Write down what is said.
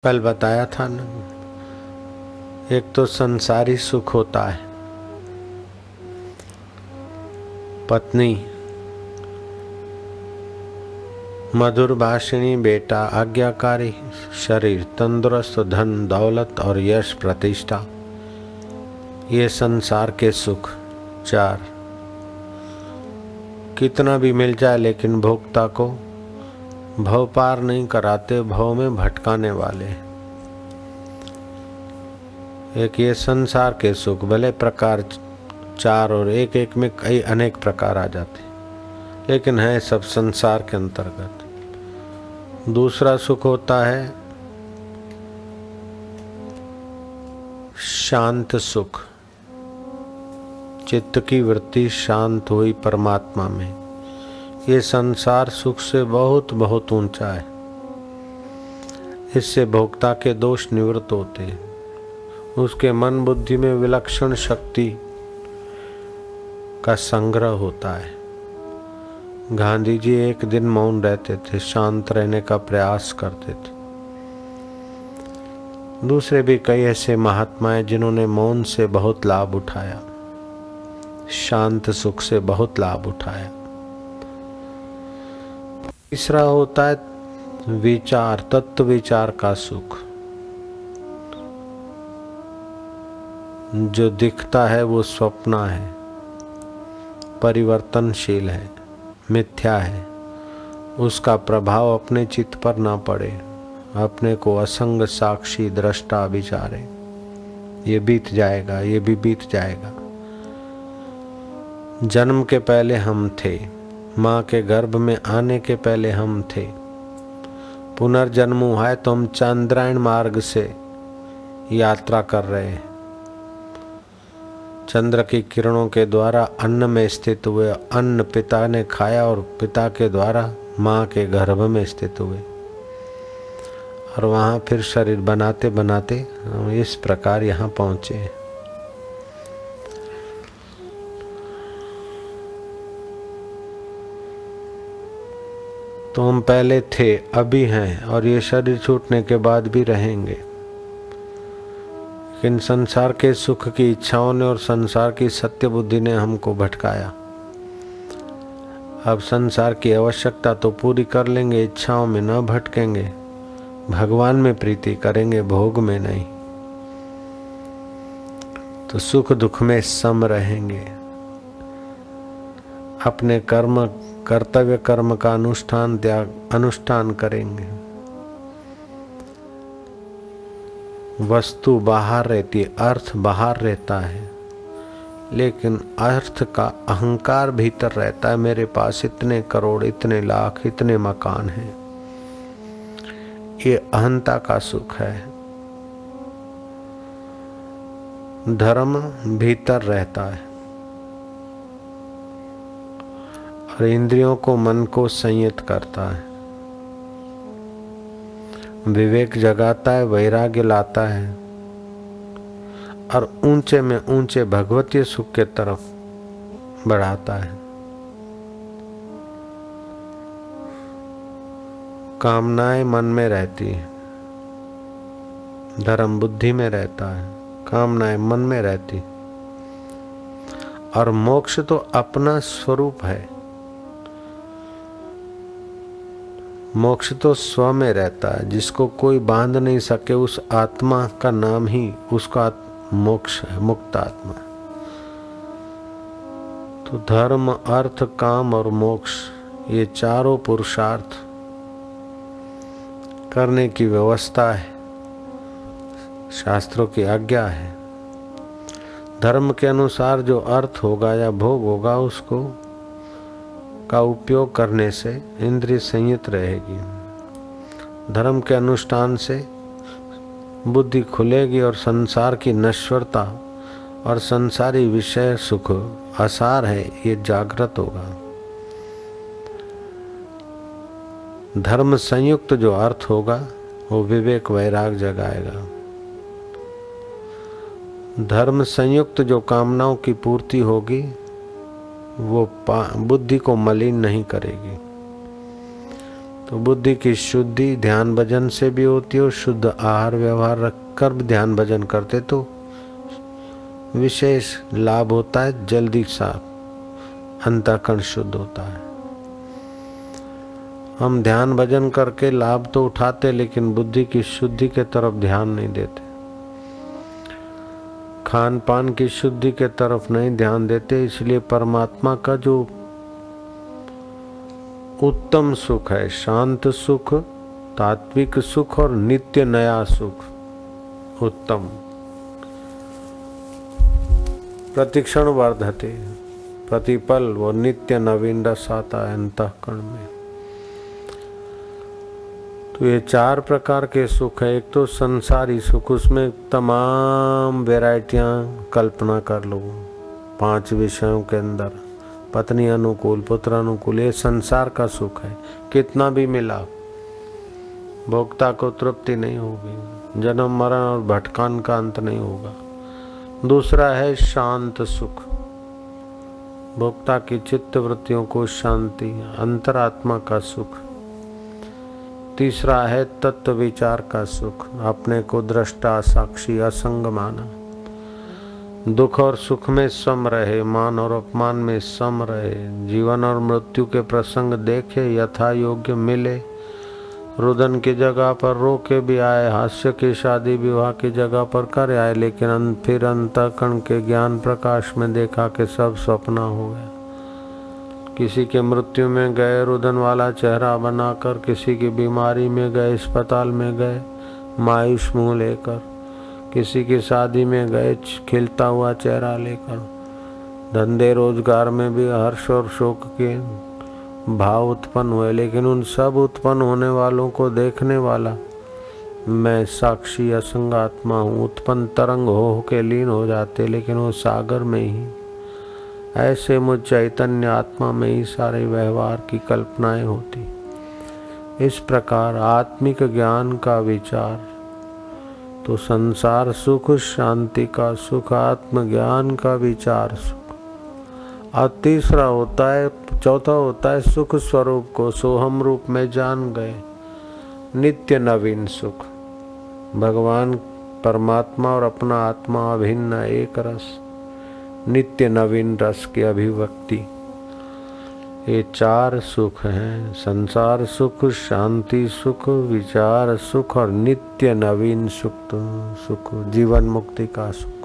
कल बताया था ना, एक तो संसारी सुख होता है, पत्नी, मधुर भाषिणी, बेटा, आज्ञाकारी, शरीर, तंदुरुस्त, धन दौलत और यश प्रतिष्ठा, ये संसार के सुख चार। कितना भी मिल जाए लेकिन भोक्ता को भव पार नहीं कराते, भव में भटकाने वाले। एक ये संसार के सुख, भले प्रकार चार और एक एक में कई अनेक प्रकार आ जाते, लेकिन है सब संसार के अंतर्गत। दूसरा सुख होता है शांत सुख, चित्त की वृत्ति शांत हुई परमात्मा में। ये संसार सुख से बहुत बहुत ऊंचा है। इससे भोक्ता के दोष निवृत्त होते हैं, उसके मन बुद्धि में विलक्षण शक्ति का संग्रह होता है। गांधी जी एक दिन मौन रहते थे, शांत रहने का प्रयास करते थे। दूसरे भी कई ऐसे महात्मा हैं जिन्होंने मौन से बहुत लाभ उठाया, शांत सुख से बहुत लाभ उठाया। तीसरा होता है विचार, तत्व विचार का सुख। जो दिखता है वो स्वप्न है, परिवर्तनशील है, मिथ्या है। उसका प्रभाव अपने चित्त पर ना पड़े, अपने को असंग साक्षी दृष्टा विचारे। ये बीत जाएगा, ये भी बीत जाएगा। जन्म के पहले हम थे, माँ के गर्भ में आने के पहले हम थे। पुनर्जन्म हुआ है तो हम चंद्रायण मार्ग से यात्रा कर रहे हैं। चंद्र की किरणों के द्वारा अन्न में स्थित हुए, अन्न पिता ने खाया और पिता के द्वारा माँ के गर्भ में स्थित हुए, और वहाँ फिर शरीर बनाते बनाते हम इस प्रकार यहाँ पहुँचे। तो हम पहले थे, अभी हैं, और ये शरीर छूटने के बाद भी रहेंगे। लेकिन संसार के सुख की इच्छाओं ने और संसार की सत्य बुद्धि ने हमको भटकाया। अब संसार की आवश्यकता तो पूरी कर लेंगे, इच्छाओं में न भटकेंगे, भगवान में प्रीति करेंगे, भोग में नहीं। तो सुख दुख में सम रहेंगे। अपने कर्म, कर्तव्य कर्म का अनुष्ठान करेंगे। वस्तु बाहर रहती है, अर्थ बाहर रहता है, लेकिन अर्थ का अहंकार भीतर रहता है। मेरे पास इतने करोड़, इतने लाख, इतने मकान हैं। ये अहंता का सुख है। धर्म भीतर रहता है और इंद्रियों को, मन को संयत करता है। विवेक जगाता है, वैराग्य लाता है, और ऊंचे में ऊंचे भगवतीय सुख के तरफ बढ़ाता है। कामनाएं मन में रहती है, धर्म बुद्धि में रहता है, कामनाएं मन में रहती। और मोक्ष तो अपना स्वरूप है। मोक्ष तो स्व में रहता है, जिसको कोई बांध नहीं सके। उस आत्मा का नाम ही उसका मोक्ष है, मुक्त आत्मा। तो धर्म, अर्थ, काम और मोक्ष, ये चारों पुरुषार्थ करने की व्यवस्था है, शास्त्रों की आज्ञा है। धर्म के अनुसार जो अर्थ होगा या भोग होगा, उसको का उपयोग करने से इंद्रिय संयत रहेगी। धर्म के अनुष्ठान से बुद्धि खुलेगी और संसार की नश्वरता और संसारी विषय सुख आसार है, ये जागृत होगा। धर्म संयुक्त जो अर्थ होगा वो विवेक वैराग जगाएगा। धर्म संयुक्त जो कामनाओं की पूर्ति होगी वो बुद्धि को मलिन नहीं करेगी। तो बुद्धि की शुद्धि ध्यान भजन से भी होती है और शुद्ध आहार व्यवहार रखकर भी ध्यान भजन करते तो विशेष लाभ होता है, जल्दी साफ अंतःकरण शुद्ध होता है। हम ध्यान भजन करके लाभ तो उठाते लेकिन बुद्धि की शुद्धि के तरफ ध्यान नहीं देते, खान पान की शुद्धि के तरफ नहीं ध्यान देते। इसलिए परमात्मा का जो उत्तम सुख है, शांत सुख, तात्विक सुख और नित्य नया सुख, उत्तम प्रतिक्षण वर्धते, प्रतिपल वो नित्य नवीन रस आता है अंतःकरण में। तो ये 4 प्रकार के सुख है। एक तो संसारी सुख, उसमें तमाम वैरायटियां कल्पना कर लो, 5 विषयों के अंदर पत्नी अनुकूल, पुत्र अनुकूल, ये संसार का सुख है। कितना भी मिला भोक्ता को तृप्ति नहीं होगी, जन्म मरण और भटकान का अंत नहीं होगा। दूसरा है शांत सुख, भोक्ता की चित्त वृत्तियों को शांति, अंतरात्मा का सुख। तीसरा है तत्व विचार का सुख, अपने को दृष्टा साक्षी असंग माना, दुख और सुख में सम रहे, मान और अपमान में सम रहे, जीवन और मृत्यु के प्रसंग देखे, यथा योग्य मिले, रुदन की जगह पर रो के भी आए, हास्य की शादी विवाह की जगह पर कर आए, लेकिन फिर अंतःकरण के ज्ञान प्रकाश में देखा कि सब सपना हो गया। किसी के मृत्यु में गए रुदन वाला चेहरा बनाकर, किसी की बीमारी में गए, अस्पताल में गए मायूस मुंह लेकर, किसी की शादी में गए खिलता हुआ चेहरा लेकर, धंधे रोजगार में भी हर्ष और शोक के भाव उत्पन्न हुए, लेकिन उन सब उत्पन्न होने वालों को देखने वाला मैं साक्षी असंग आत्मा हूँ। उत्पन्न तरंग हो के लीन हो जाते, लेकिन वो सागर में ही, ऐसे मुझ चैतन्य आत्मा में ही सारे व्यवहार की कल्पनाएं होती। इस प्रकार आत्मिक ज्ञान का विचार तो संसार सुख, शांति का सुख, आत्मज्ञान का विचार सुख। और तीसरा होता है, चौथा होता है सुख स्वरूप को सोहम रूप में जान गए, नित्य नवीन सुख। भगवान परमात्मा और अपना आत्मा अभिन्न एक रस, नित्य नवीन रस की अभिव्यक्ति। ये 4 सुख हैं, संसार सुख, शांति सुख, विचार सुख और नित्य नवीन सुख, जीवन मुक्ति का सुख।